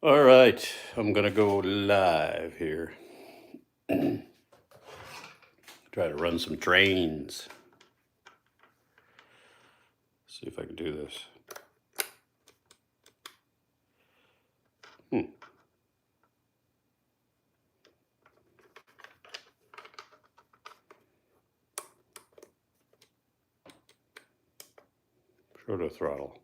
All right, I'm gonna go live here. Try to run some trains. See if I can do this. Proto throttle.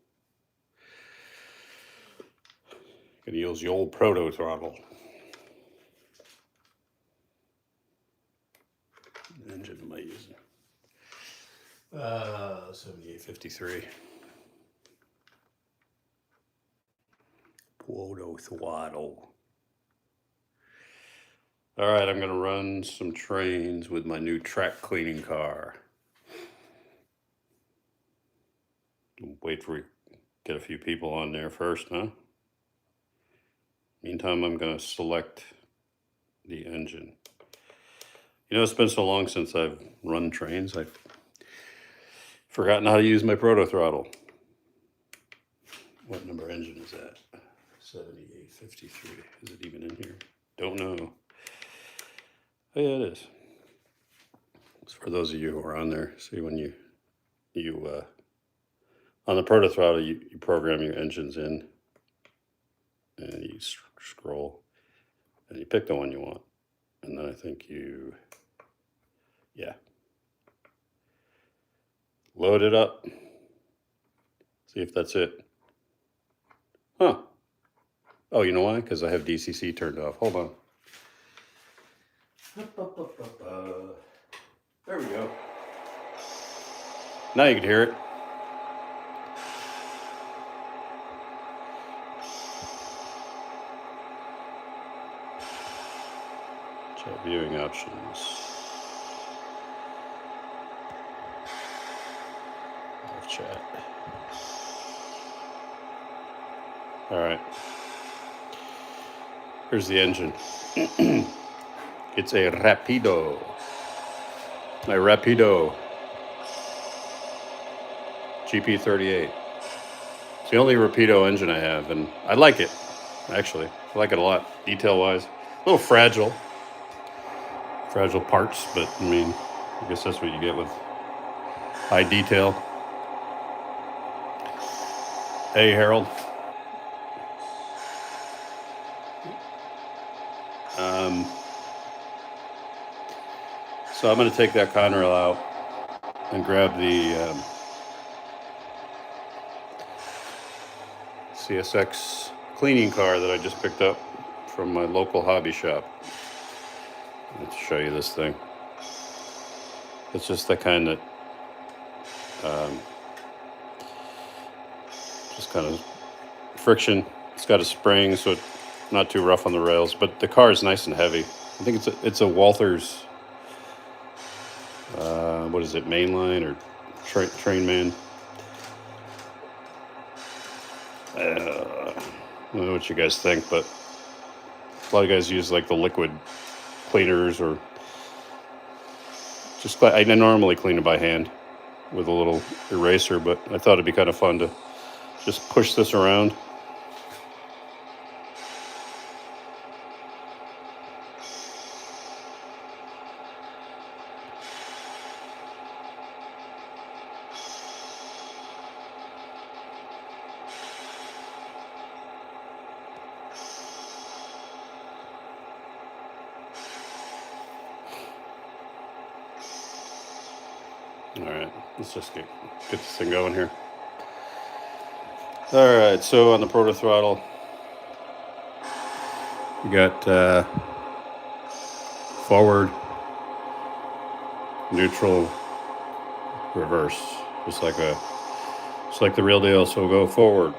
Gonna use the old proto throttle. What engine am I using? 7853. Proto throttle. All right, I'm gonna run some trains with my new track cleaning car. Wait for get a few people on there first, huh? Meantime, I'm gonna select the engine. You know, it's been so long since I've run trains, I've forgotten how to use my proto throttle. What number engine is that? 7853. Is it even in here? Don't know. Oh, yeah, it is. It's for those of you who are on there. See, when you on the proto throttle, you program your engines in, and you scroll, and you pick the one you want, and then I think load it up. See if that's it. Huh. Oh, you know why? Because I have DCC turned off. Hold on. There we go. Now you can hear it. Chat viewing options. Live chat. All right. Here's the engine. It's a Rapido. My Rapido GP38. It's the only Rapido engine I have, and I like it, actually. I like it a lot, detail-wise. A little fragile parts, but I mean, I guess that's what you get with high detail. Hey, Harold. So I'm going to take that Conrail out and grab the CSX cleaning car that I just picked up from my local hobby shop. Let's show you this thing. It's just that kind of just kind of friction. It's got a spring, so it's not too rough on the rails, but the car is nice and heavy. I think it's a Walther's, what is it, mainline or train man? I don't know what you guys think, but a lot of guys use like the liquid cleaners, or just I normally clean it by hand with a little eraser, but I thought it'd be kind of fun to just push this around. All right, let's just get this thing going here. All right, so on the proto throttle, you got forward, neutral, reverse, just like the real deal. So we'll go forward,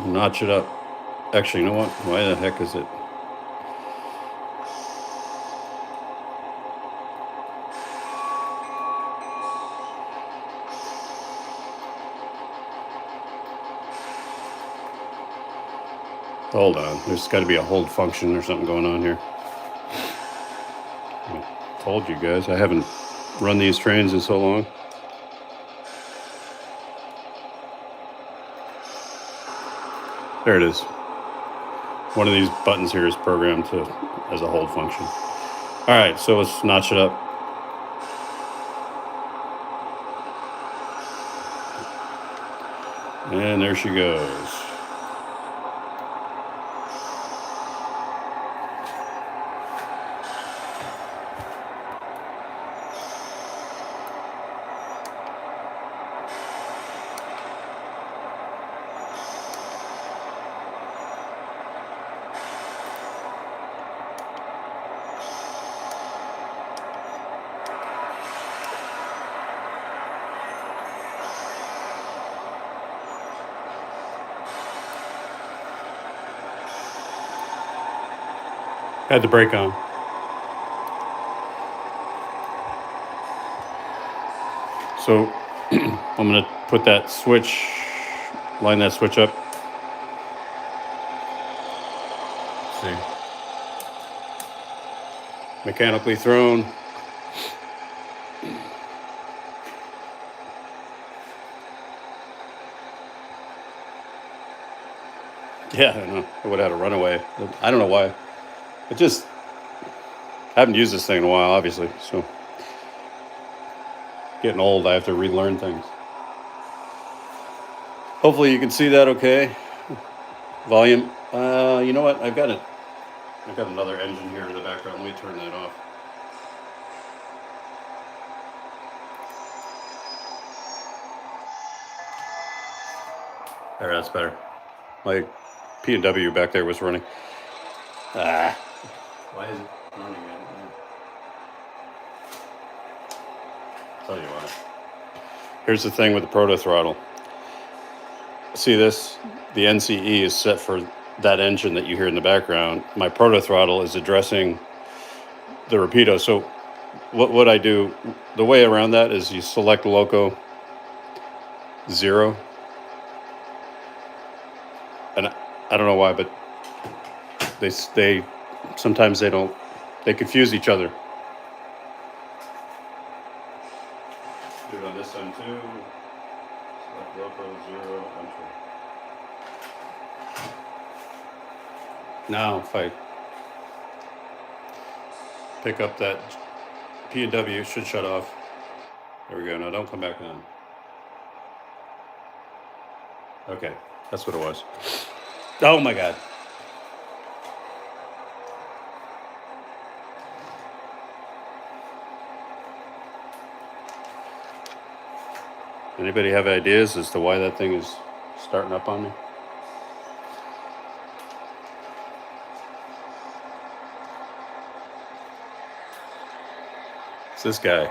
notch it up. Actually, you know what? Why the heck is it? Hold on, there's got to be a hold function or something going on here. I told you guys, I haven't run these trains in so long. There it is. One of these buttons here is programmed to as a hold function. All right, so let's notch it up. And there she goes. Had the brake on. So I'm going to put that switch, line that switch up. See. Mechanically thrown. Yeah, I know. I would have had a runaway. I don't know why. I just haven't used this thing in a while, obviously. So getting old, I have to relearn things. Hopefully you can see that okay. Volume. You know what? I've got another engine here in the background. Let me turn that off. There, that's better. My P&W back there was running. Why is it running? Tell you what. Here's the thing with the proto throttle. See this? The NCE is set for that engine that you hear in the background. My proto throttle is addressing the Rapido. So what I do, the way around that is you select loco 0. And I don't know why, but they sometimes they confuse each other. Do it on this end too. Select loco 0, enter. Now if I pick up that P&W, it should shut off. There we go. Now don't come back on. Okay, that's what it was. Oh my God. Anybody have ideas as to why that thing is starting up on me? It's this guy.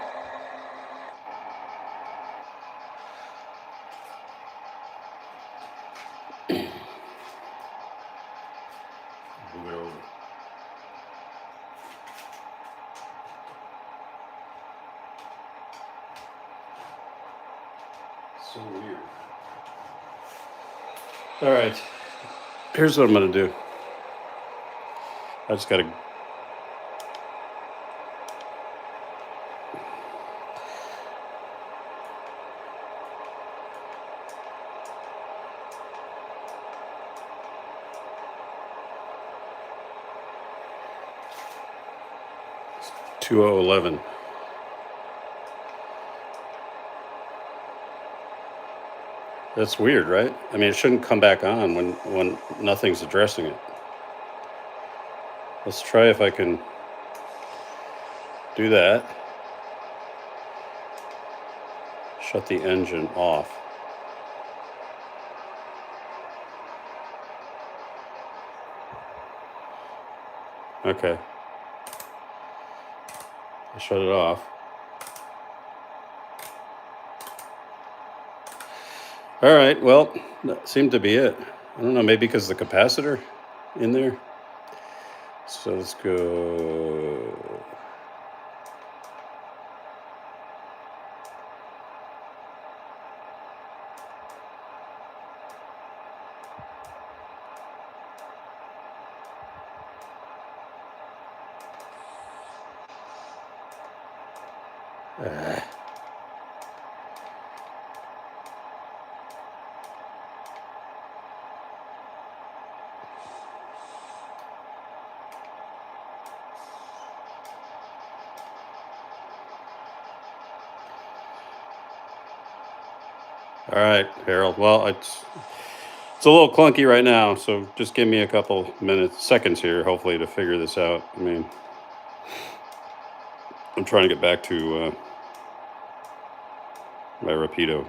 Move it over. So weird. All right. Here's what I'm going to do. I just got to... It's 2011. That's weird, right? I mean, it shouldn't come back on when nothing's addressing it. Let's try if I can do that. Shut the engine off. Okay. I shut it off. All right, well, that seemed to be it. I don't know, maybe because the capacitor in there. So let's go. All right, Harold. Well, it's a little clunky right now, so just give me a couple seconds here, hopefully, to figure this out. I mean, I'm trying to get back to my Rapido.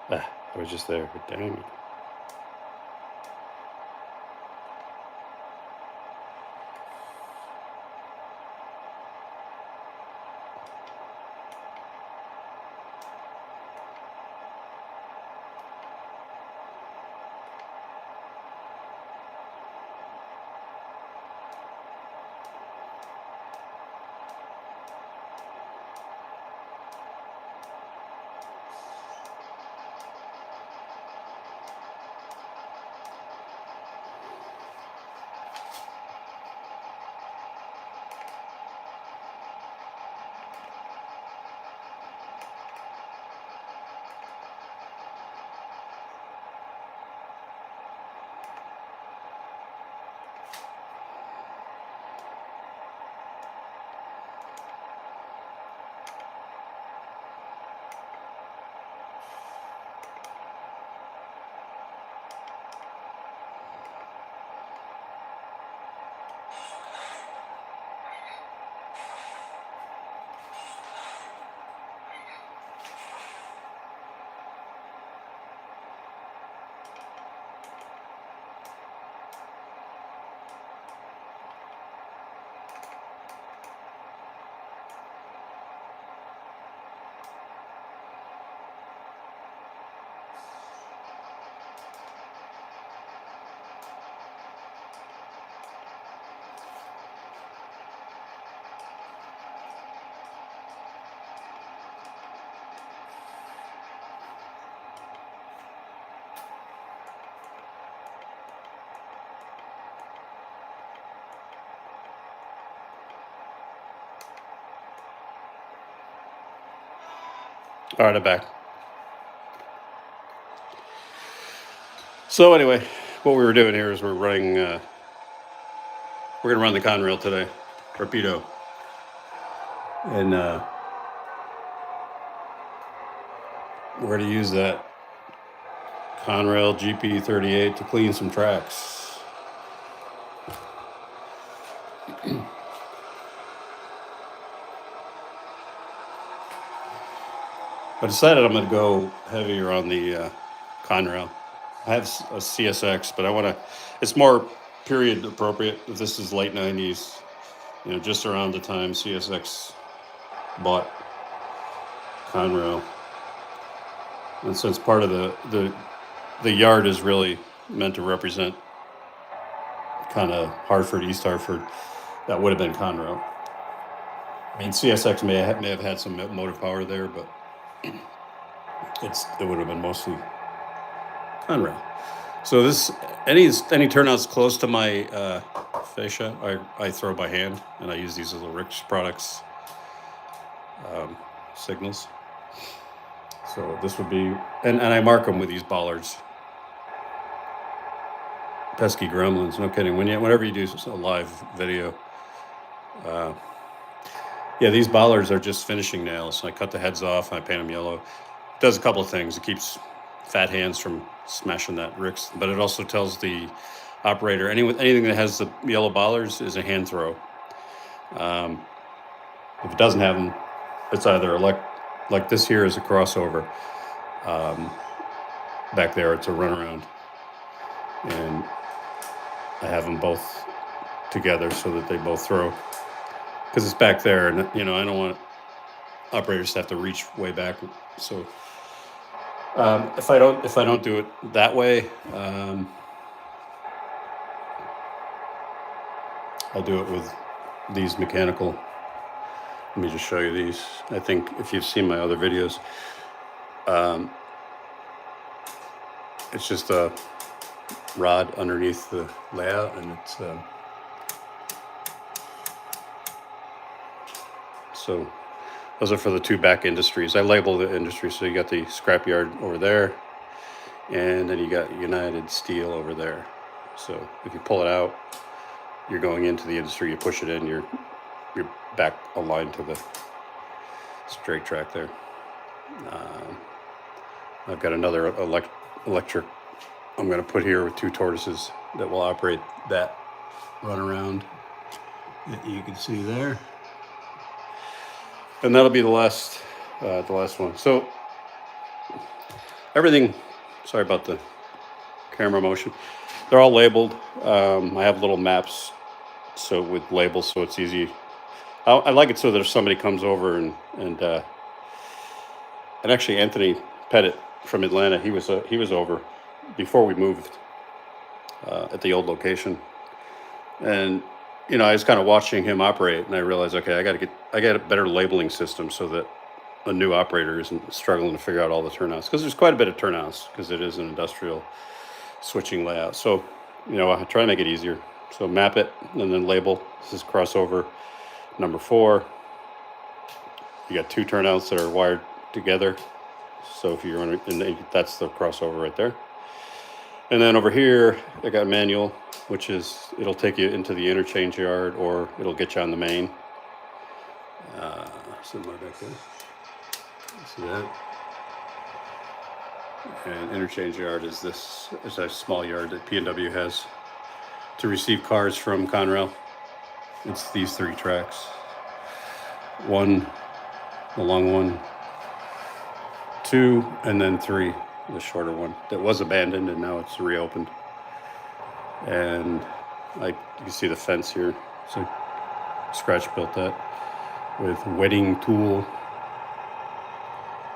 I was just there, but dang it. All right, I'm back. So anyway, what we were doing here is we're going to run the Conrail today, Rapido. And we're going to use that Conrail GP38 to clean some tracks. I decided I'm going to go heavier on the Conrail. I have a CSX, but I want to. It's more period appropriate. If this is late '90s, just around the time CSX bought Conrail, and since part of the yard is really meant to represent kind of Hartford, East Hartford, that would have been Conrail. I mean, CSX may have had some motive power there, but it would have been mostly Conrail. So any turnouts close to my fascia, I throw by hand, and I use these little Rich Products signals. So this would be, and I mark them with these bollards. Pesky gremlins, no kidding. Whenever you do a live video, yeah, these bollards are just finishing nails. I cut the heads off and I paint them yellow. It does a couple of things. It keeps fat hands from smashing that ricks, but it also tells the operator anything that has the yellow bollards is a hand throw. If it doesn't have them, it's either like this here is a crossover. Back there, it's a runaround, and I have them both together so that they both throw. Because it's back there, and I don't want operators to have to reach way back. So if I don't do it that way, I'll do it with these mechanical. Let me just show you these. I think if you've seen my other videos, it's just a rod underneath the layout, and it's so those are for the two back industries. I label the industry, so you got the scrapyard over there, and then you got United Steel over there. So if you pull it out, you're going into the industry. You push it in, you're back aligned to the straight track there. I've got another electric I'm going to put here with 2 tortoises that will operate that run around that you can see there, and that'll be the last one. So everything, sorry about the camera motion, they're all labeled. I have little maps so with labels, so it's easy. I like it so that if somebody comes over and actually Anthony Pettit from Atlanta, he was over before we moved at the old location, and I was kind of watching him operate, and I realized, okay, I got a better labeling system so that a new operator isn't struggling to figure out all the turnouts, because there's quite a bit of turnouts because it is an industrial switching layout. So I try to make it easier. So map it and then label. This is crossover number 4. You got 2 turnouts that are wired together. So if you're on, and that's the crossover right there. And then over here, I got manual, which is, it'll take you into the interchange yard or it'll get you on the main. Somewhere back there. See that? And interchange yard is this. It's a small yard that P&W has to receive cars from Conrail. It's these 3 tracks. 1, the long one, 2, and then 3, the shorter one that was abandoned and now it's reopened. And you can see the fence here. So Scratch built that with wedding tool.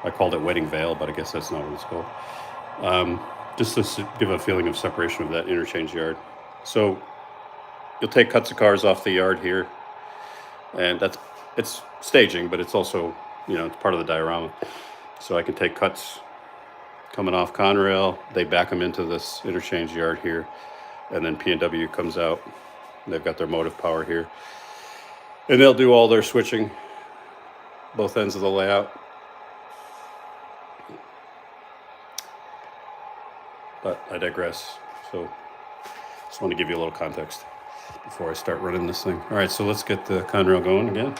I called it wedding veil, but I guess that's not what it's called. Just to give a feeling of separation of that interchange yard. So you'll take cuts of cars off the yard here, and it's staging, but it's also, it's part of the diorama. So I can take cuts coming off Conrail, they back them into this interchange yard here, and then P&W comes out. They've got their motive power here, and they'll do all their switching, both ends of the layout. But I digress. So just want to give you a little context before I start running this thing. All right, so let's get the Conrail going again.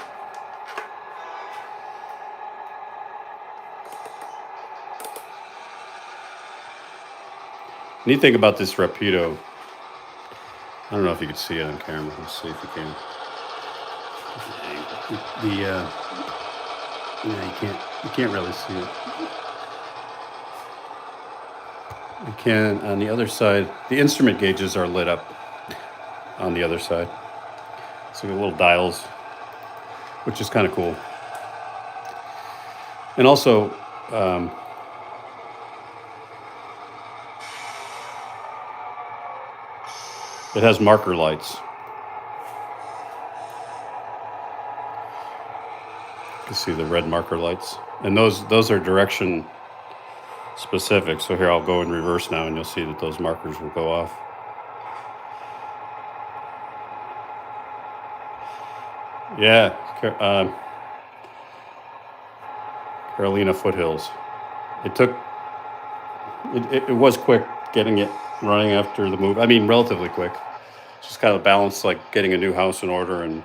Neat thing about this Rapido, I don't know if you can see it on camera. Let's see if you can. You can't really see it. You can on the other side. The instrument gauges are lit up on the other side. So we have little dials, which is kind of cool. And also, it has marker lights. You can see the red marker lights, and those are direction specific. So here I'll go in reverse now, and you'll see that those markers will go off. Yeah, Carolina Foothills. It was quick getting it running after the move. I mean, relatively quick. Just kind of balance, like getting a new house in order and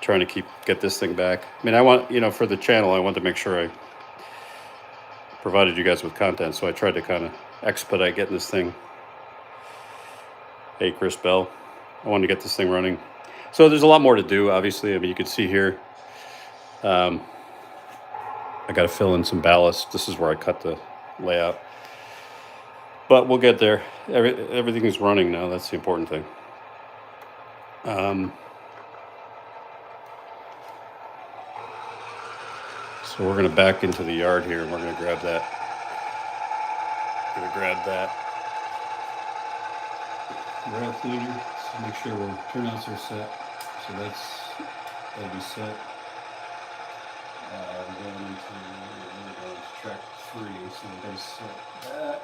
trying to get this thing back. I mean, I want, for the channel, I want to make sure I provided you guys with content, so I tried to kind of expedite getting this thing. Hey, Chris Bell, I wanted to get this thing running. So there's a lot more to do, obviously. I mean, you can see here, I got to fill in some ballast. This is where I cut the layout. But we'll get there. Everything is running now. That's the important thing. So we're going to back into the yard here, and we're going to grab that. Rail cleaner. So make sure our turnouts are set. So that'll be set. We're going into track 3, so we're going to set that.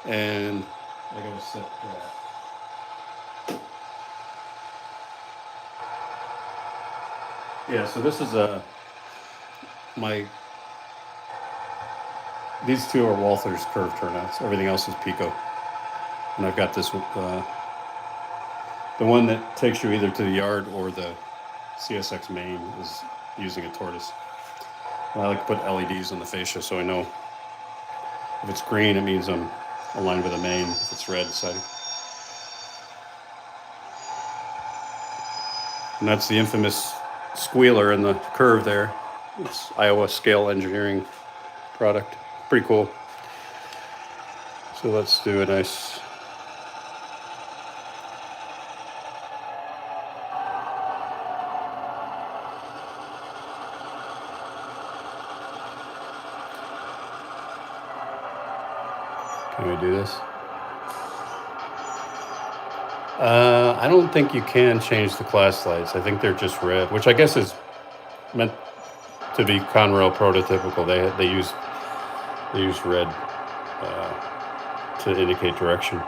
And I gotta set that. Yeah, so this is my These two are Walther's curve turnouts. Everything else is Pico. And I've got this, the one that takes you either to the yard or the CSX main is using a tortoise. And I like to put LEDs on the fascia so I know if it's green, it means I'm aligned with the main. If it's red, it's siding. And that's the infamous squealer in the curve there. It's Iowa Scale Engineering product. Pretty cool. So let's do a nice. Can we do this? I don't think you can change the class lights. I think they're just red, which I guess is meant to be Conrail prototypical. They use red to indicate direction.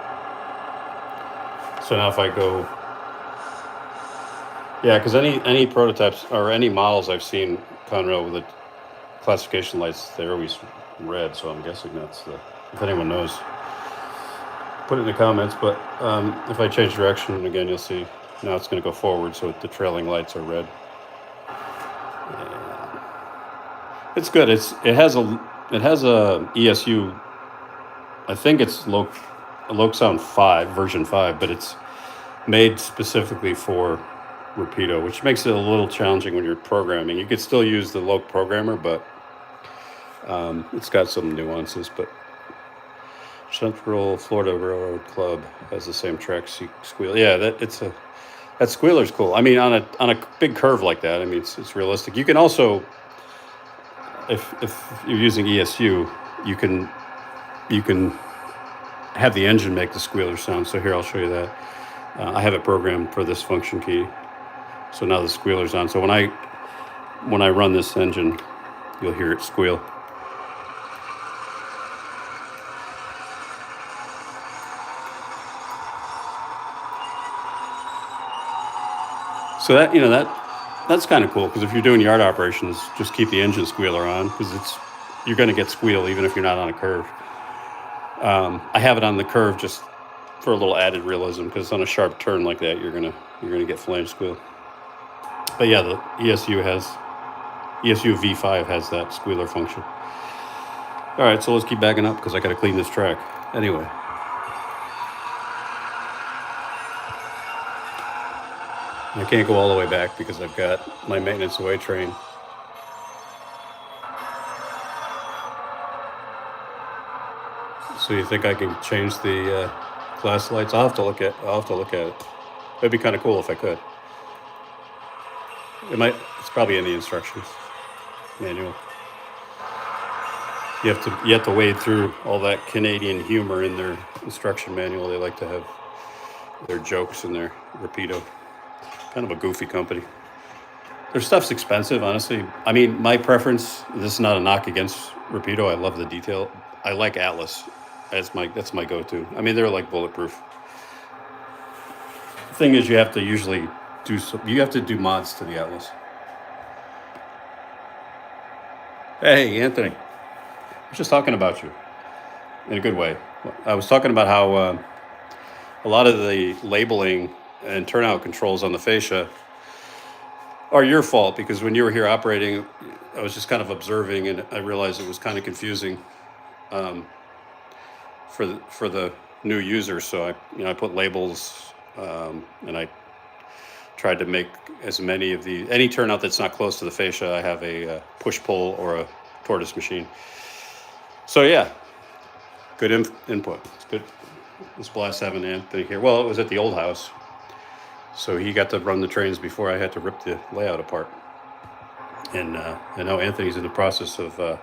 So now if I go, yeah, because any prototypes or any models I've seen Conrail with the classification lights, they're always red. So I'm guessing that's the. If anyone knows, put it in the comments. But if I change direction again, you'll see now it's going to go forward, so the trailing lights are red. And it's good. It has a ESU. I think it's Sound 5 version 5, but it's made specifically for Rapido, which makes it a little challenging when you're programming. You could still use the Loc programmer, but it's got some nuances. But Central Florida Railroad Club has the same track squeal. Yeah, that squealer's cool. I mean, on a big curve like that, I mean, it's realistic. You can also, if you're using ESU, you can have the engine make the squealer sound. So here, I'll show you that. I have it programmed for this function key. So now the squealer's on. So when I run this engine, you'll hear it squeal. So that's kind of cool, because if you're doing yard operations, just keep the engine squealer on, because you're going to get squeal even if you're not on a curve. I have it on the curve just for a little added realism, because on a sharp turn like that, you're gonna get flange squeal. But yeah, the ESU V5 has that squealer function. All right, so let's keep backing up because I got to clean this track. Anyway. I can't go all the way back because I've got my maintenance away train. So you think I can change the class lights? I'll have to look at it. It'd be kind of cool if I could. It's probably in the instructions manual. You have to wade through all that Canadian humor in their instruction manual. They like to have their jokes in their Rapido. Kind of a goofy company. Their stuff's expensive, honestly. I mean, my preference, this is not a knock against Rapido. I love the detail. I like Atlas. That's my go-to. I mean, they're like bulletproof. The thing is, you have to usually do mods to the Atlas. Hey, Anthony. I was just talking about you in a good way. I was talking about how a lot of the labeling and turnout controls on the fascia are your fault, because when you were here operating, I was just kind of observing, and I realized it was kind of confusing for the new users. So I put labels, and I tried to make as many of any turnout that's not close to the fascia. I have a push-pull or a tortoise machine. So yeah, good input. It's good. It's blast having Anthony here. Well, it was at the old house, so he got to run the trains before I had to rip the layout apart. And now Anthony's in the process of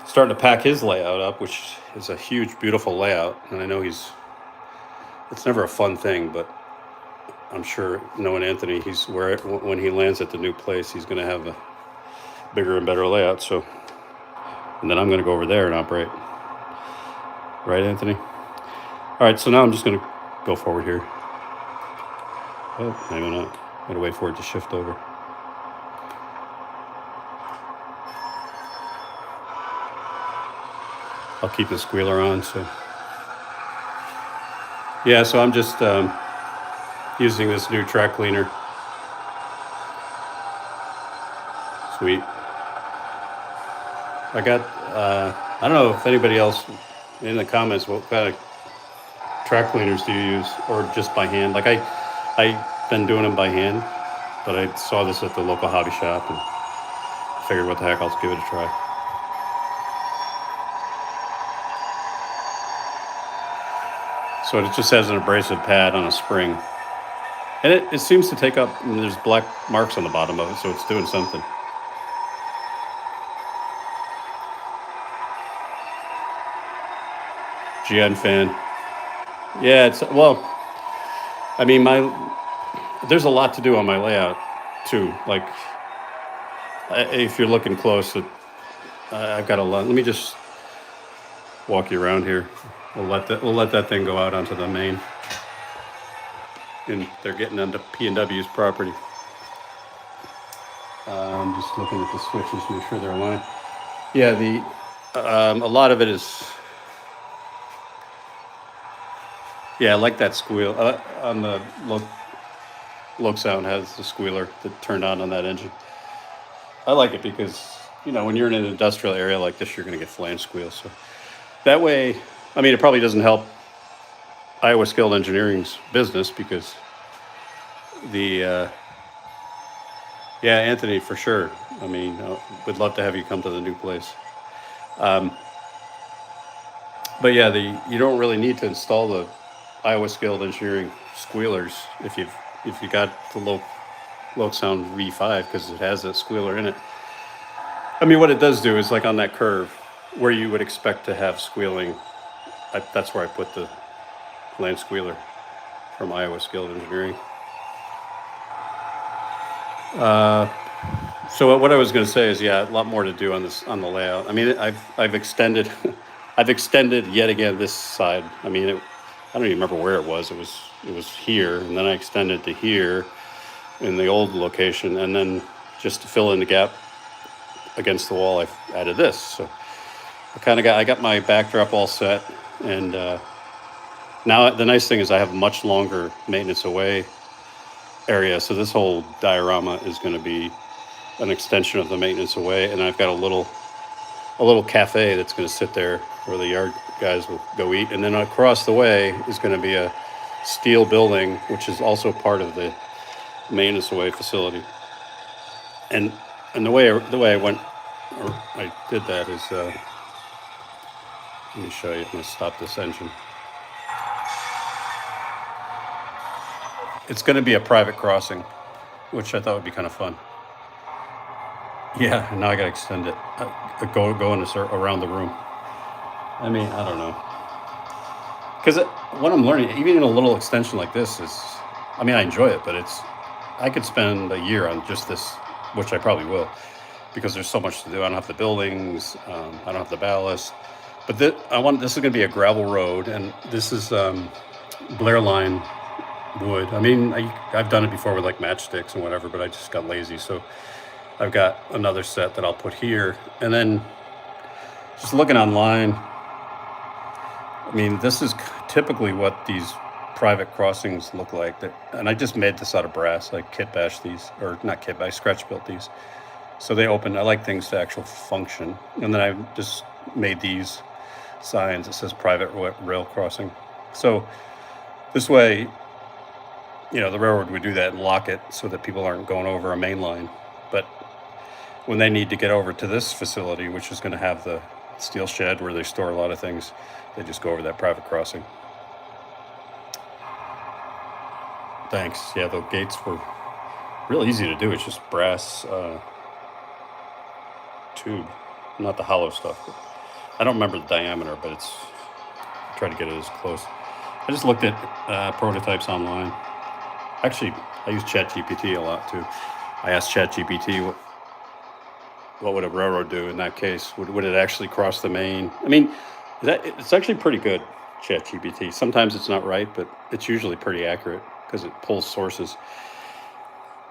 starting to pack his layout up, which is a huge, beautiful layout. And I know it's never a fun thing, but I'm sure, knowing Anthony, when he lands at the new place, he's going to have a bigger and better layout. So, and then I'm going to go over there and operate. Right, Anthony? All right, so now I'm just going to go forward here. Oh, maybe not. I'm going to wait for it to shift over. I'll keep the squealer on. So yeah, so I'm just using this new track cleaner. Sweet. I got. I don't know if anybody else in the comments, what kind of track cleaners do you use, or just by hand? Like I've been doing them by hand, but I saw this at the local hobby shop and figured, what the heck, I'll give it a try. So it just has an abrasive pad on a spring, and it seems to take up. And there's black marks on the bottom of it, so it's doing something. GN fan. Yeah, it's well. I mean, there's a lot to do on my layout too. Like, if you're looking close, I've got a lot. Let me just walk you around here. We'll let that thing go out onto the main, and they're getting onto P&W's property. I'm just looking at the switches to make sure they're aligned. Yeah, a lot of it is. Yeah, I like that squeal on the low sound has the squealer that turned on that engine. I like it because, when you're in an industrial area like this, you're going to get flange squeals. So that way, I mean, it probably doesn't help Iowa Skilled Engineering's business because yeah, Anthony, for sure. I mean, we'd love to have you come to the new place. But yeah, you don't really need to install the Iowa Skilled Engineering squealers if you got the low sound V5, because it has that squealer in it. I mean, what it does do is, like on that curve where you would expect to have squealing, that's where I put the land squealer from Iowa Skilled Engineering. So what I was going to say is, yeah, a lot more to do on the layout. I mean, I've extended I've extended yet again this side. I mean, I don't even remember where it was. It was here, and then I extended to here in the old location, and then just to fill in the gap against the wall, I added this. So I got my backdrop all set, and now the nice thing is I have a much longer maintenance away area. So this whole diorama is going to be an extension of the maintenance away, and I've got a little cafe that's going to sit there where the yard guys will go eat, and then across the way is going to be a steel building, which is also part of the maintenance away facility. And the way I went, or I did that is, let me show you. I'm going to stop this engine. It's going to be a private crossing, which I thought would be kind of fun. Yeah, now I got to extend it. Go in around the room. I mean, I don't know. Because what I'm learning, even in a little extension like this, is, I mean, I enjoy it, but I could spend a year on just this, which I probably will, because there's so much to do. I don't have the buildings, I don't have the ballast. But this is going to be a gravel road, and this is Blair line wood. I mean, I've done it before with like matchsticks and whatever, but I just got lazy. So I've got another set that I'll put here. And then just looking online, I mean, this is typically what these private crossings look like. And I just made this out of brass. I kit bashed these, or not kit bashed, I scratch built these. So they open. I like things to actually function. And then I just made these signs that says private rail crossing. So this way, the railroad would do that and lock it so that people aren't going over a main line. But when they need to get over to this facility, which is going to have the steel shed where they store a lot of things, they just go over that private crossing. Thanks. Yeah, the gates were real easy to do. It's just brass tube, not the hollow stuff. I don't remember the diameter, but I tried to get it as close. I just looked at prototypes online. Actually, I use ChatGPT a lot too. I asked ChatGPT what would a railroad do in that case? Would it actually cross the main? I mean, it's actually pretty good, ChatGPT. Sometimes it's not right, but it's usually pretty accurate because it pulls sources.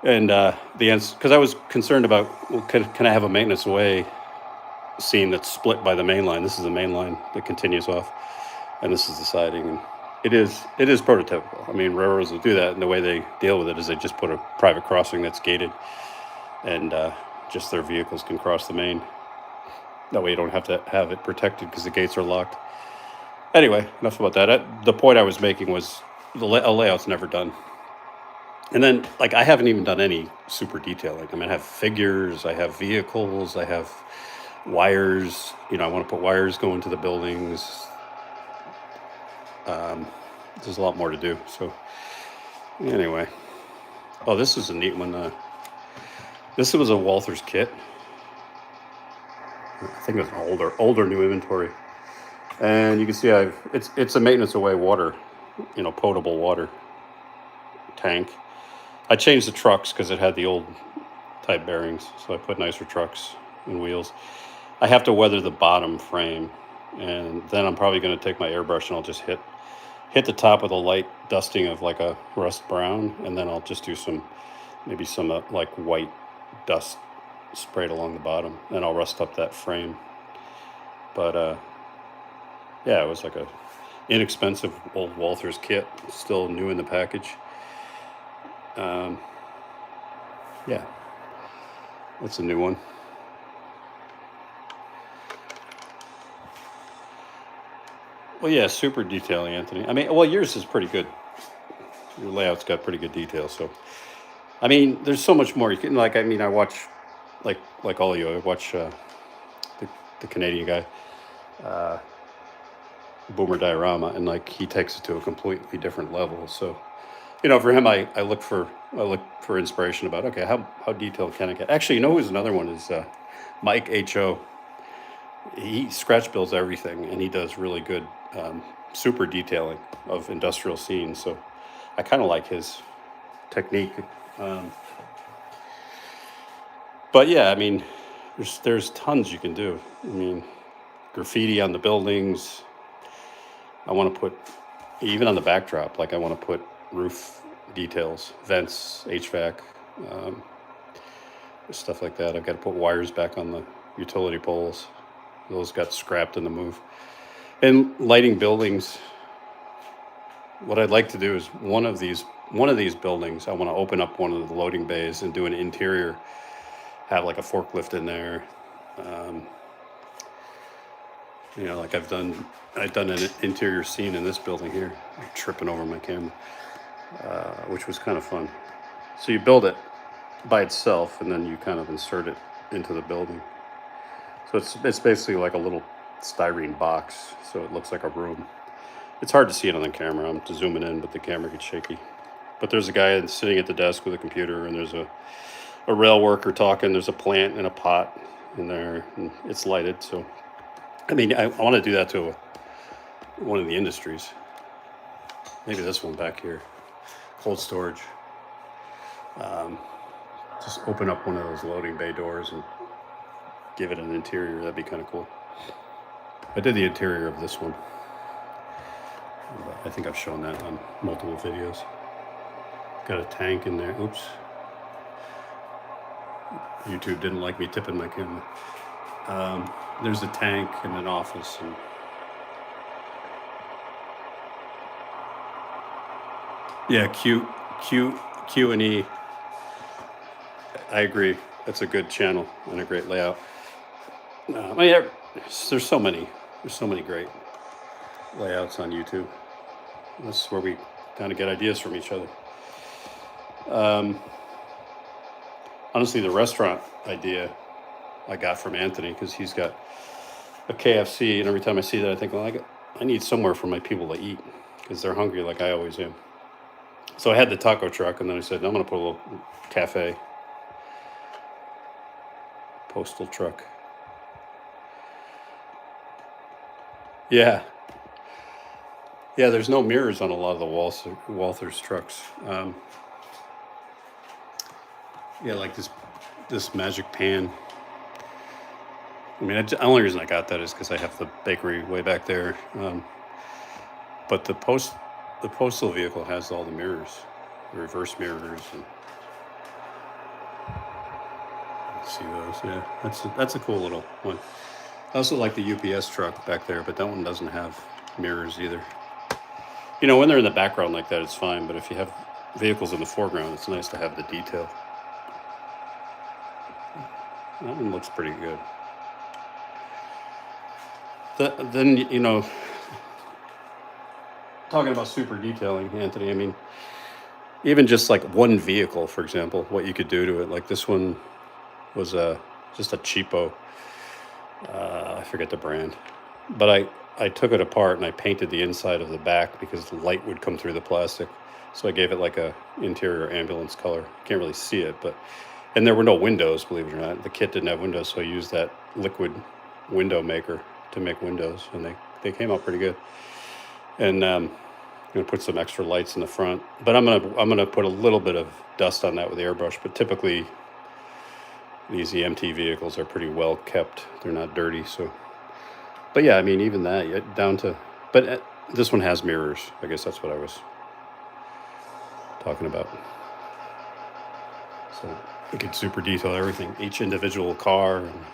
And the answer, because I was concerned about, can I have a maintenance away scene that's split by the main line. This is the main line that continues off, and this is the siding. And it is prototypical. I mean, railroads will do that, and the way they deal with it is they just put a private crossing that's gated, and just their vehicles can cross the main. That way you don't have to have it protected because the gates are locked. Anyway, enough about that. The point I was making was a layout's never done. And then, like, I haven't even done any super detailing. I mean, I have figures, I have vehicles, I have wires. I want to put wires going to the buildings. There's a lot more to do. So, anyway. Oh, this is a neat one. This was a Walther's kit. I think it was an older new inventory. And you can see it's a maintenance away water, potable water tank. I changed the trucks because it had the old type bearings, so I put nicer trucks and wheels. I have to weather the bottom frame, and then I'm probably going to take my airbrush and I'll just hit the top with a light dusting of like a rust brown, and then I'll just do maybe some like white dust sprayed along the bottom, and I'll rust up that frame. But yeah, it was like a inexpensive old Walther's kit, still new in the package. Yeah, that's a new one. Well, yeah, super detailing, Anthony. I mean, well, yours is pretty good. Your layout's got pretty good detail. So, I mean, there's so much more you can like. I mean, I watch like all of you. I watch the Canadian guy, Boomer Diorama, and like he takes it to a completely different level. So, for him, I look for inspiration about, okay, how detailed can I get? Actually, who's another one is Mike H.O. He scratch builds everything, and he does really good super detailing of industrial scenes. So I kind of like his technique. But yeah, I mean, there's tons you can do. I mean, graffiti on the buildings. I want to put, even on the backdrop, like I want to put roof details, vents, HVAC, stuff like that. I've got to put wires back on the utility poles. Those got scrapped in the move. And lighting buildings. What I'd like to do is one of these buildings, I want to open up one of the loading bays and do an interior, have like a forklift in there. Like I've done an interior scene in this building here. I'm tripping over my camera. Which was kind of fun. So you build it by itself, and then you kind of insert it into the building. So it's basically like a little styrene box, so it looks like a room. It's hard to see it on the camera. I'm zooming in, but the camera gets shaky. But there's a guy sitting at the desk with a computer, and there's a rail worker talking. There's a plant and a pot in there, and it's lighted. So, I mean, I want to do that to one of the industries. Maybe this one back here. Cold storage. Just open up one of those loading bay doors and give it an interior. That'd be kind of cool. I did the interior of this one. I think I've shown that on multiple videos. Got a tank in there. Oops. YouTube didn't like me tipping my camera. There's a tank and an office. And yeah, Q and E. I agree. That's a good channel and a great layout. I mean, there's so many great layouts on YouTube. That's where we kind of get ideas from each other. Honestly, the restaurant idea I got from Anthony, because he's got a KFC, and every time I see that, I think, well, I need somewhere for my people to eat, because they're hungry like I always am. So I had the taco truck, and then I said, I'm going to put a little cafe, postal truck. Yeah, there's no mirrors on a lot of the Walther's trucks. Like this magic pan. I mean, the only reason I got that is because I have the bakery way back there. But the postal vehicle has all the mirrors, the reverse mirrors. And let's see those. Yeah, that's a cool little one. I also like the UPS truck back there, but that one doesn't have mirrors either. You know, when they're in the background like that, it's fine. But if you have vehicles in the foreground, it's nice to have the detail. That one looks pretty good. Then, you know, talking about super detailing, Anthony, I mean, even just like one vehicle, for example, what you could do to it. Like this one was just a cheapo. I forget the brand, but I took it apart and I painted the inside of the back because the light would come through the plastic. So I gave it like a interior ambulance color. Can't really see it, but and there were no windows, believe it or not. The kit didn't have windows, so I used that liquid window maker to make windows, and they came out pretty good. And I'm gonna put some extra lights in the front, but I'm gonna put a little bit of dust on that with the airbrush. But typically, these EMT vehicles are pretty well kept; they're not dirty. So, but yeah, I mean, even that down to, but this one has mirrors. I guess that's what I was talking about. So you could super detail everything, each individual car, and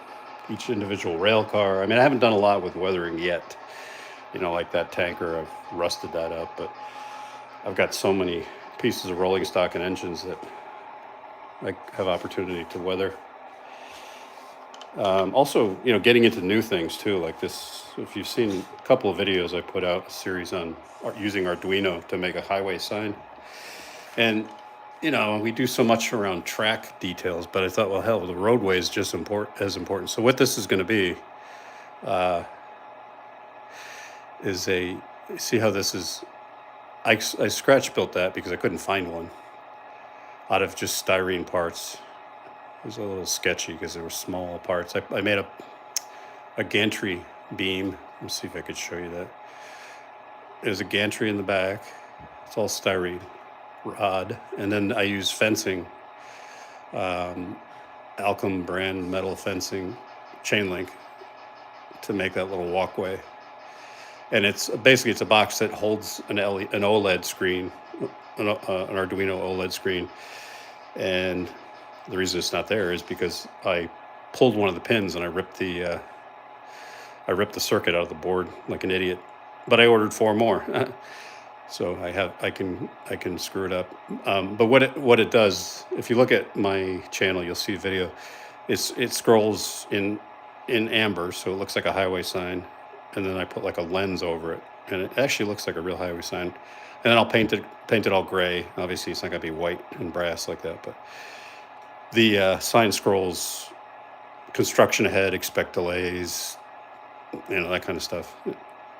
each individual rail car. I mean, I haven't done a lot with weathering yet. You know, like that tanker, I've rusted that up, but I've got so many pieces of rolling stock and engines that I have opportunity to weather. Also, you know, getting into new things too, like this. If you've seen a couple of videos, I put out a series on using Arduino to make a highway sign. And, you know, we do so much around track details, but I thought, well, hell, the roadway is just as important. So what this is going to be is see how this is, I scratch built that because I couldn't find one out of just styrene parts. It was a little sketchy because they were small parts. I made a gantry beam. Let me see if I could show you that. There's a gantry in the back. It's all styrene rod. And then I use fencing, Alchem brand metal fencing, chain link to make that little walkway. And it's basically, it's a box that holds an OLED screen, an Arduino OLED screen. And the reason it's not there is because I pulled one of the pins and I ripped the circuit out of the board like an idiot. But I ordered 4 more, so I can screw it up. But what it does, if you look at my channel, you'll see a video. It scrolls in amber, so it looks like a highway sign, and then I put like a lens over it, and it actually looks like a real highway sign. And then I'll paint it all gray. Obviously, it's not gonna be white and brass like that, but the sign scrolls, construction ahead, expect delays, you know, that kind of stuff.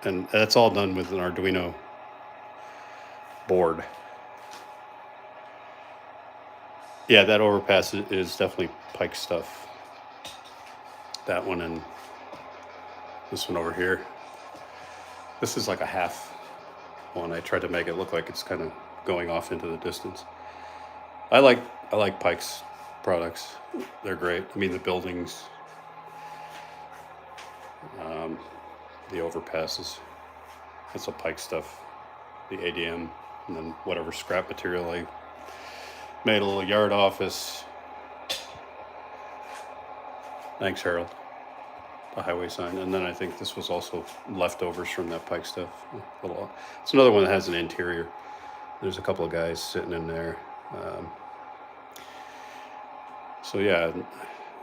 And that's all done with an Arduino board. Yeah, that overpass is definitely Pike stuff. That one and this one over here. This is like a half one. I tried to make it look like it's kind of going off into the distance. I like Pike's products. They're great. I mean, the buildings, the overpasses, that's all Pike stuff. The ADM, and then whatever scrap material I made a little yard office. Thanks, Harold. The highway sign. And then I think this was also leftovers from that Pike stuff. It's another one that has an interior. There's a couple of guys sitting in there. So yeah,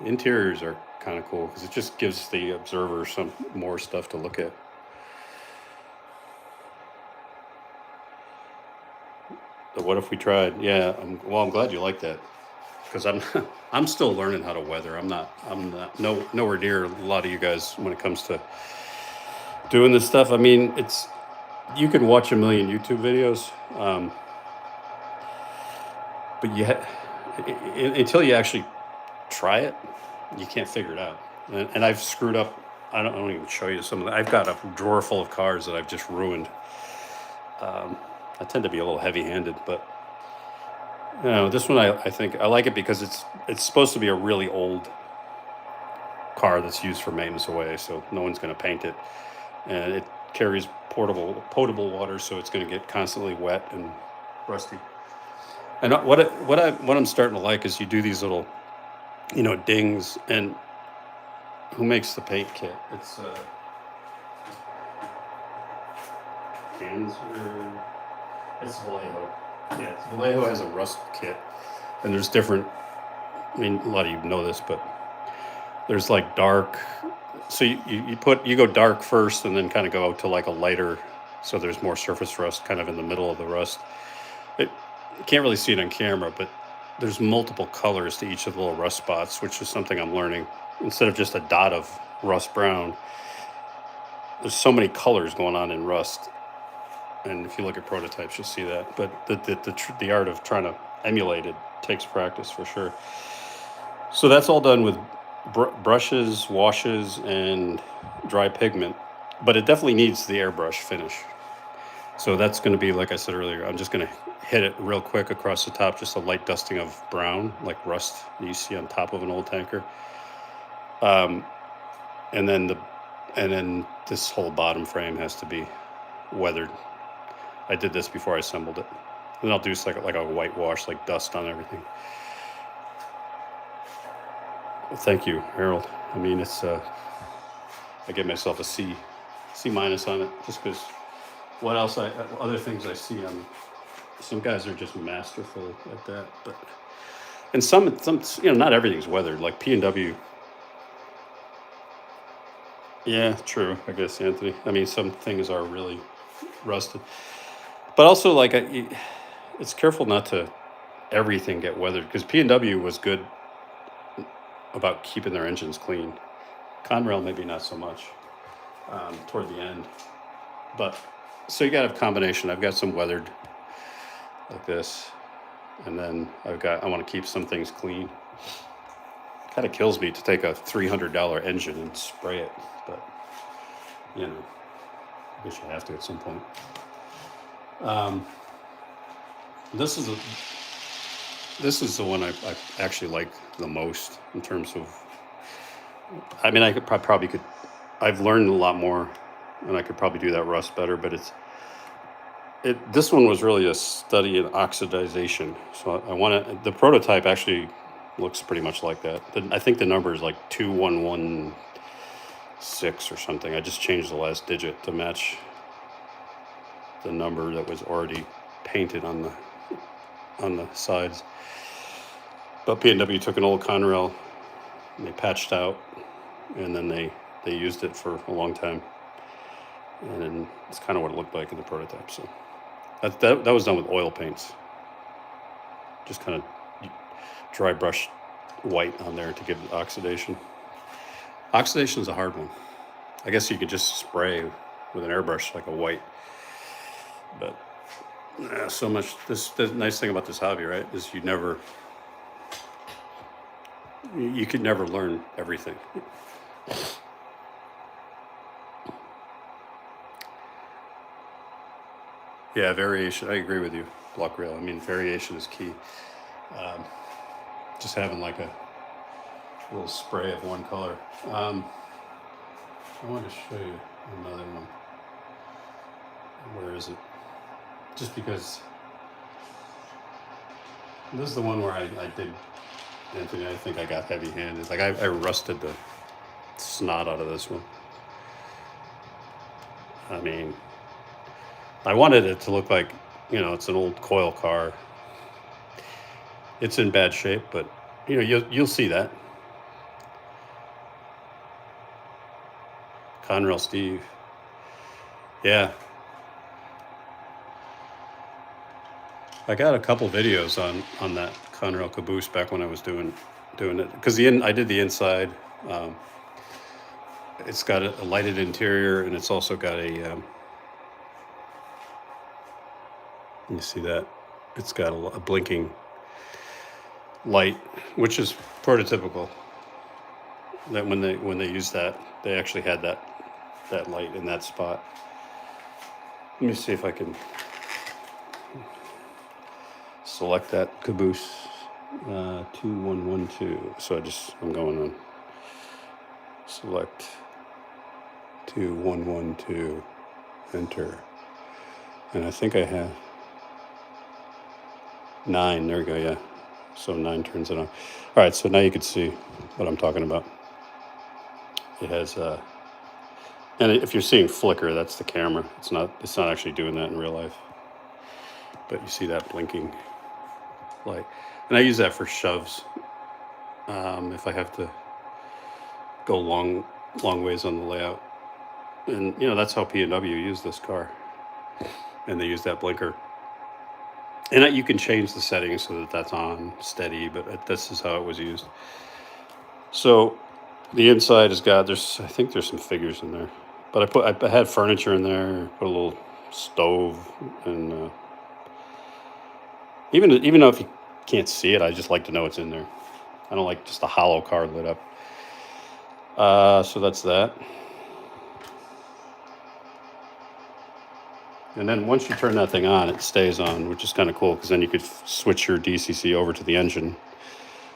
interiors are kind of cool because it just gives the observer some more stuff to look at. But what if we tried? Yeah, I'm glad you like that because I'm still learning how to weather. I'm not nowhere near a lot of you guys when it comes to doing this stuff. I mean, you can watch a million YouTube videos, but until you actually try it, you can't figure it out. And I've screwed up. I don't even show you some of that. I've got a drawer full of cars that I've just ruined. I tend to be a little heavy-handed, but you know, this one I think I like it because it's supposed to be a really old car that's used for maintenance away, so no one's going to paint it, and it carries potable water, so it's going to get constantly wet and rusty. And what I'm starting to like is you do these little, you know, dings, and who makes the paint kit? It's Panzer. It's Vallejo. Yeah, Vallejo has a rust kit, and there's different. I mean, a lot of you know this, but there's like dark. So you go dark first, and then kind of go to like a lighter. So there's more surface rust, kind of in the middle of the rust. You can't really see it on camera, but there's multiple colors to each of the little rust spots, which is something I'm learning. Instead of just a dot of rust brown, there's so many colors going on in rust. And if you look at prototypes, you'll see that. But the art of trying to emulate it takes practice for sure. So that's all done with brushes, washes, and dry pigment. But it definitely needs the airbrush finish. So that's going to be, like I said earlier, I'm just going to hit it real quick across the top, just a light dusting of brown, like rust that you see on top of an old tanker. And then this whole bottom frame has to be weathered. I did this before I assembled it. Then I'll do like a whitewash, like dust on everything. Thank you, Harold. I mean, it's I give myself a C minus on it, just because. What else? Other things I see on some guys are just masterful at that, but and some not everything's weathered. Like P&W. Yeah, true. I guess, Anthony. I mean, some things are really rusted, but also like it's careful not to everything get weathered, because P&W was good about keeping their engines clean. Conrail maybe not so much toward the end, but so you got to have a combination. I've got some weathered like this, and then I want to keep some things clean. Kind of kills me to take a $300 engine and spray it, but I guess you have to at some point. This is the one I actually like the most in terms of. I mean, I probably could. I've learned a lot more, and I could probably do that rust better. But this one was really a study in oxidization. So the prototype actually looks pretty much like that. I think the number is like 2116 or something. I just changed the last digit to match the number that was already painted on the sides. But P&W took an old Conrail and they patched out, and then they used it for a long time, and then it's kind of what it looked like in the prototype. So that was done with oil paints, just kind of dry brush white on there to give it oxidation. Oxidation is a hard one. I guess you could just spray with an airbrush like a white, but so much. The nice thing about this hobby, right, is you could never learn everything. Yeah, variation. I agree with you, Block Rail. I mean, variation is key. Just having like a little spray of one color. I want to show you another one. Where is it? Just because this is the one where I did, Anthony, I think I got heavy-handed. Like I rusted the snot out of this one. I mean, I wanted it to look like, it's an old coil car. It's in bad shape, but you'll see that. Conrail Steve. Yeah. I got a couple videos on that Conrail caboose back when I was doing it, because I did the inside. It's got a lighted interior, and it's also got a. You see that? It's got a blinking light, which is prototypical. That when they used that, they actually had that light in that spot. Let me see if I can select that caboose. 2112. So I'm going on select 2112, enter, and I think I have 9. There we go. Yeah, so 9 turns it on. All right, so now you can see what I'm talking about. it has and if you're seeing flicker, that's the camera. It's not actually doing that in real life. But you see that blinking light. And I use that for shoves. If I have to go long ways on the layout. And that's how P&W used this car. And they use that blinker. And you can change the settings so that that's on steady, but this is how it was used. So the inside has got, I think there's some figures in there. But I had furniture in there, put a little stove, and even though if you can't see it, I just like to know it's in there. I don't like just a hollow car lit up. So that's that. And then once you turn that thing on, it stays on, which is kind of cool because then you could switch your DCC over to the engine,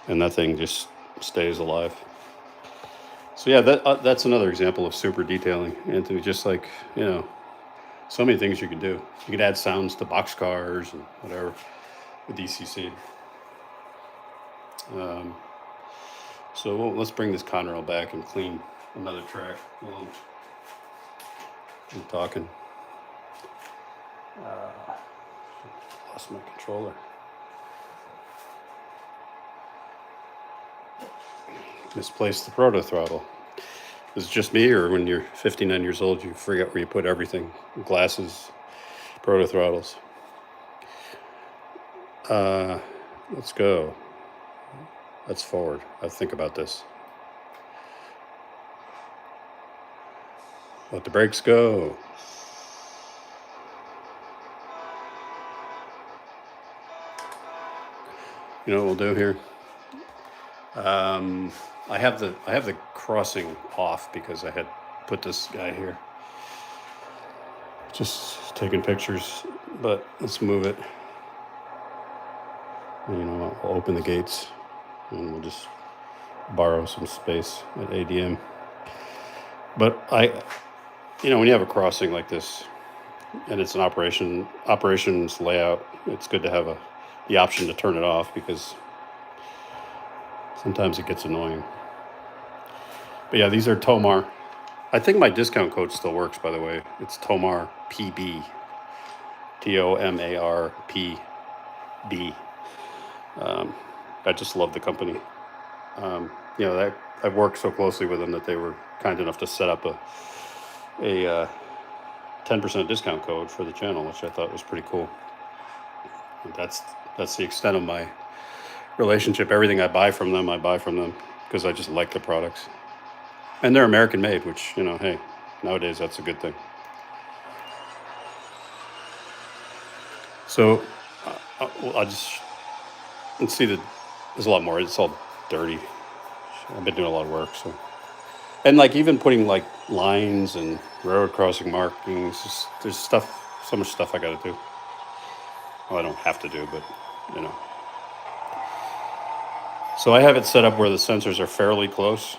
and that thing just stays alive. So yeah, that's another example of super detailing, Anthony. Just like, so many things you can do. You could add sounds to boxcars and whatever with DCC. So let's bring this Conrail back and clean another track while I'm talking. Lost my controller. Misplaced the proto throttle. Is it just me, or when you're 59 years old, you forget where you put everything? Glasses, proto throttles. Let's go. Let's forward. I'll think about this. Let the brakes go. You know what we'll do here? I have the crossing off because I had put this guy here. Just taking pictures, but let's move it. I'll open the gates and we'll just borrow some space at ADM. But when you have a crossing like this and it's an operations layout, it's good to have the option to turn it off because sometimes it gets annoying. But yeah, these are Tomar. I think my discount code still works, by the way. It's Tomar PB. TOMAR PB. I just love the company. I've worked so closely with them that they were kind enough to set up a 10% discount code for the channel, which I thought was pretty cool. And that's the extent of my relationship. Everything I buy from them because I just like the products. And they're American made, which, hey, nowadays that's a good thing. So let's see that there's a lot more. It's all dirty. I've been doing a lot of work, so. And even putting lines and railroad crossing markings, there's so much stuff I got to do. Well, I don't have to do, but So I have it set up where the sensors are fairly close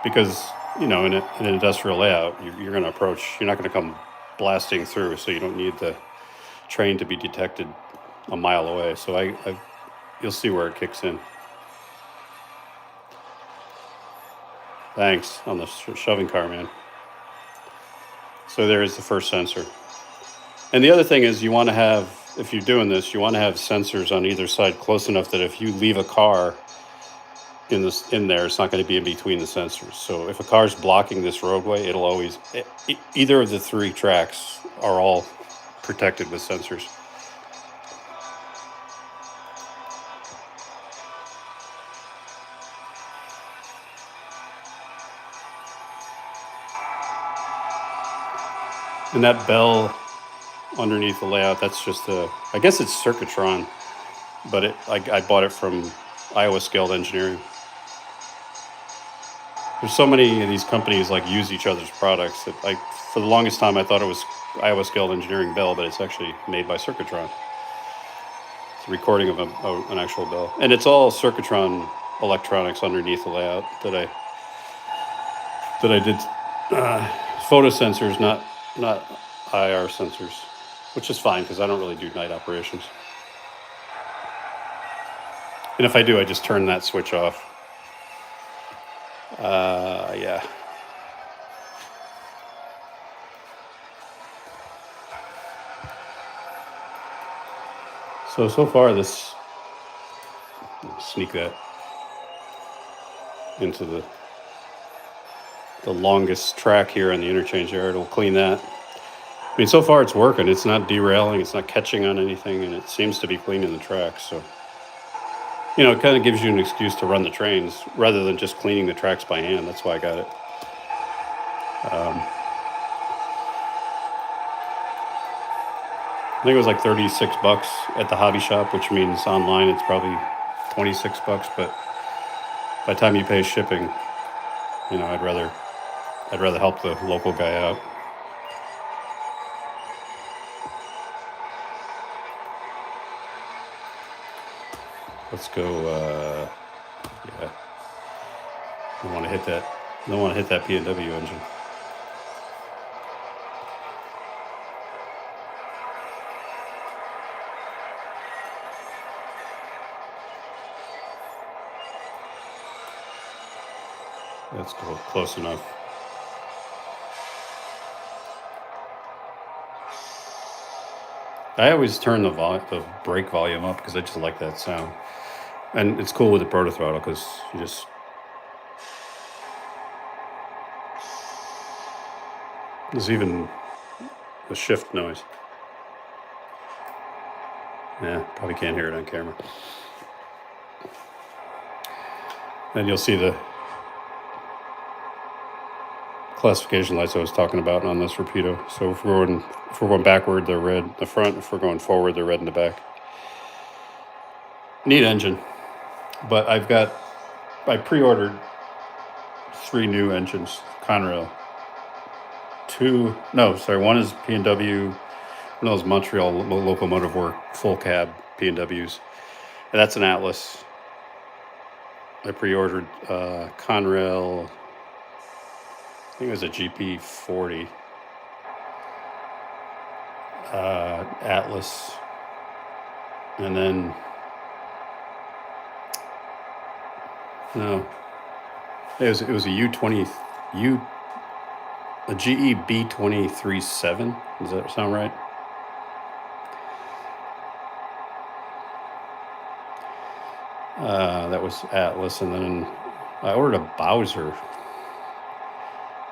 because, in an industrial layout, you're going to approach, you're not going to come blasting through, so you don't need the train to be detected a mile away. So you'll see where it kicks in. Thanks on the shoving car, man. So there is the first sensor. And the other thing is you want to have, if you're doing this, you want to have sensors on either side close enough that if you leave a car in there, it's not going to be in between the sensors. So if a car's blocking this roadway, it'll always, either of the three tracks are all protected with sensors. And that bell underneath the layout, that's just I guess it's Circuitron, but I bought it from Iowa Scaled Engineering. There's so many of these companies use each other's products that for the longest time I thought it was Iowa Scaled Engineering bell, but it's actually made by Circuitron. It's a recording of an actual bell, and it's all Circuitron electronics underneath the layout that I did photo sensors, not IR sensors, which is fine because I don't really do night operations. And if I do, I just turn that switch off. Yeah. So far this, sneak that into the longest track here on the interchange yard. We'll clean that. I mean, so far it's working. It's not derailing. It's not catching on anything, and it seems to be cleaning the tracks. So, you know, it kind of gives you an excuse to run the trains rather than just cleaning the tracks by hand. That's why I got it. I think it was like $36 at the hobby shop, which means online it's probably $26. But by the time you pay shipping, you know, I'd rather help the local guy out. Let's go. Yeah, don't want to hit that. Don't want to hit that P&W engine. That's close enough. I always turn the brake volume up because I just like that sound. And it's cool with the proto throttle because you just... There's even the shift noise. Yeah, probably can't hear it on camera. And you'll see the classification lights I was talking about on this Rapido. So if we're going backward, they're red in the front. If we're going forward, they're red in the back. Neat engine. But I pre-ordered 3 new engines, Conrail. One is P&W, one of those Montreal Locomotive Work full cab P&Ws. And that's an Atlas. I pre-ordered Conrail, I think it was a GP40 Atlas, and then it was a a GE B237. Does that sound right? That was Atlas, and then I ordered a Bowser,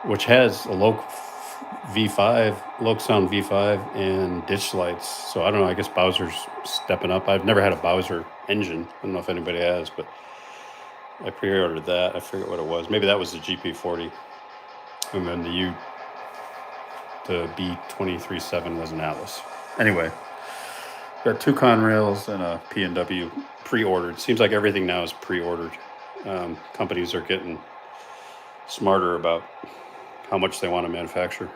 which has a Loc-Sound V5 and ditch lights. So I don't know, I guess Bowser's stepping up. I've never had a Bowser engine. I don't know if anybody has, but I pre-ordered that. I forget what it was. Maybe that was the GP40. And then the B237 was an Atlas. Anyway, got 2 Conrails and a P&W pre-ordered. Seems like everything now is pre-ordered. Companies are getting smarter about how much they want to manufacture.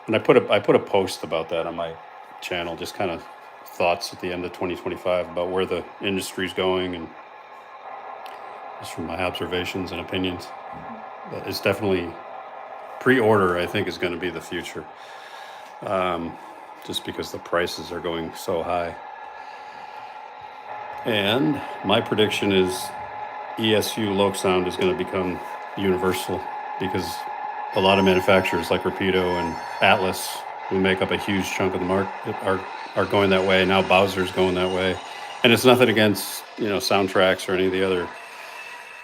And I put a post about that on my channel, just kind of thoughts at the end of 2025 about where the industry's going, and just from my observations and opinions. But it's definitely pre-order, I think, is going to be the future, just because the prices are going so high. And my prediction is ESU Loc-Sound is going to become universal, because a lot of manufacturers like Rapido and Atlas, who make up a huge chunk of the market, are going that way. Now Bowser's going that way. And it's nothing against, Soundtracks or any of the other.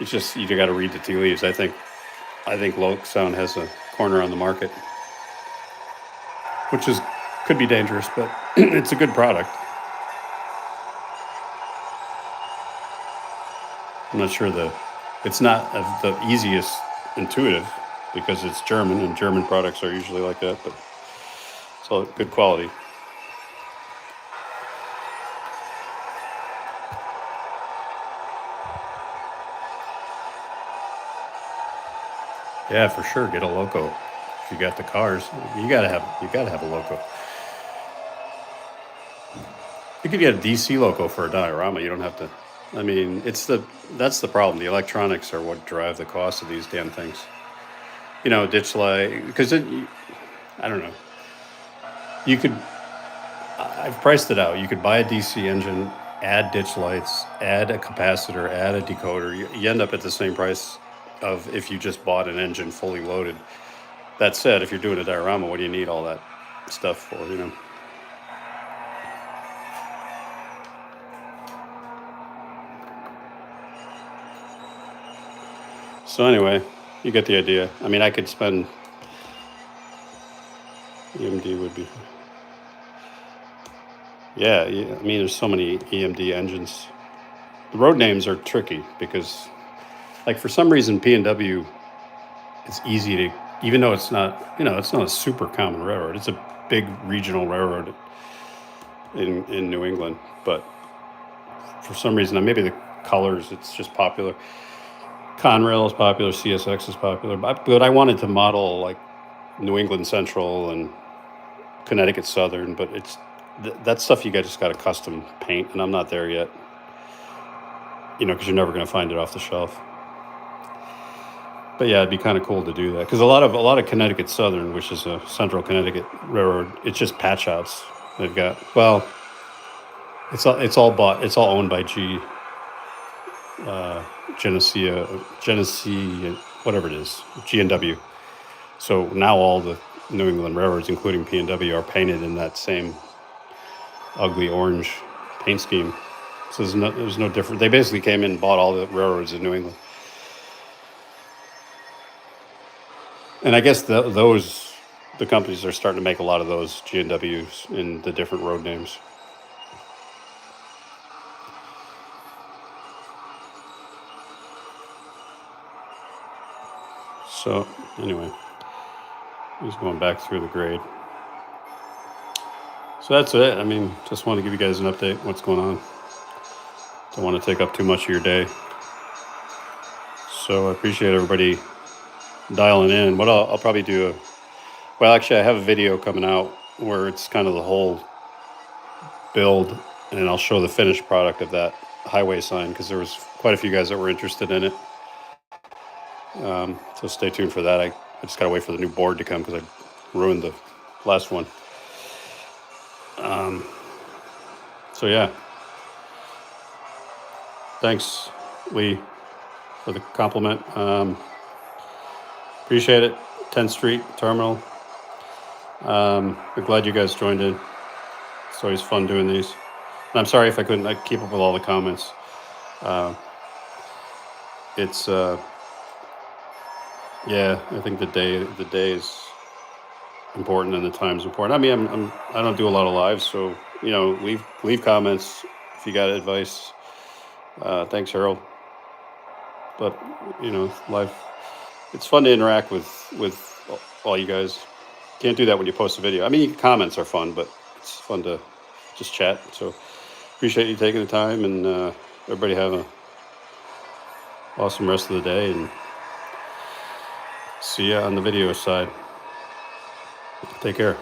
It's just, you got to read the tea leaves. I think Loc-Sound has a corner on the market, which could be dangerous, but it's a good product. I'm not sure it's not the easiest intuitive, because it's German, and German products are usually like that, but it's all good quality. Yeah, for sure. Get a Loco. If you got the cars, you gotta have a Loco. You could get a DC Loco for a diorama. You don't have to. I mean, that's the problem. The electronics are what drive the cost of these damn things. Ditch light, because I don't know. I've priced it out. You could buy a DC engine, add ditch lights, add a capacitor, add a decoder. You end up at the same price of if you just bought an engine fully loaded. That said, if you're doing a diorama, what do you need all that stuff for, So anyway, you get the idea. I mean, I could spend EMD would be. Yeah, I mean, there's so many EMD engines. The road names are tricky because, like, for some reason, P&W, it's easy to, even though it's not, it's not a super common railroad. It's a big regional railroad in New England, but for some reason, maybe the colors, it's just popular. Conrail is popular, CSX is popular, but I wanted to model like New England Central and Connecticut Southern, but it's that stuff you guys just got to custom paint, and I'm not there yet. Because you're never going to find it off the shelf. But yeah, it'd be kind of cool to do that because a lot of Connecticut Southern, which is a Central Connecticut railroad, it's just patch outs. They've got it's all bought, it's all owned by Genesee, whatever it is, G&W. So now all the New England railroads, including P&W, are painted in that same ugly orange paint scheme. So there's no different. They basically came in and bought all the railroads in New England. And I guess the companies are starting to make a lot of those G&Ws in the different road names. So anyway, he's going back through the grade. So that's it. I mean, just want to give you guys an update what's going on. Don't want to take up too much of your day. So I appreciate everybody dialing in. What I'll probably do actually I have a video coming out where it's kind of the whole build, and I'll show the finished product of that highway sign because there was quite a few guys that were interested in it. So stay tuned for that. I just gotta wait for the new board to come because I ruined the last one. So yeah, thanks Lee for the compliment. Appreciate it. 10th Street Terminal. I'm glad you guys joined in. It's always fun doing these. And I'm sorry if I couldn't keep up with all the comments. Yeah, I think the day is important and the time's important. I mean, I don't do a lot of lives, so leave comments if you got advice. Thanks, Harold. But live, it's fun to interact with all you guys. Can't do that when you post a video. I mean, comments are fun, but it's fun to just chat. So appreciate you taking the time, and everybody have an awesome rest of the day, and see you on the video side. Take care.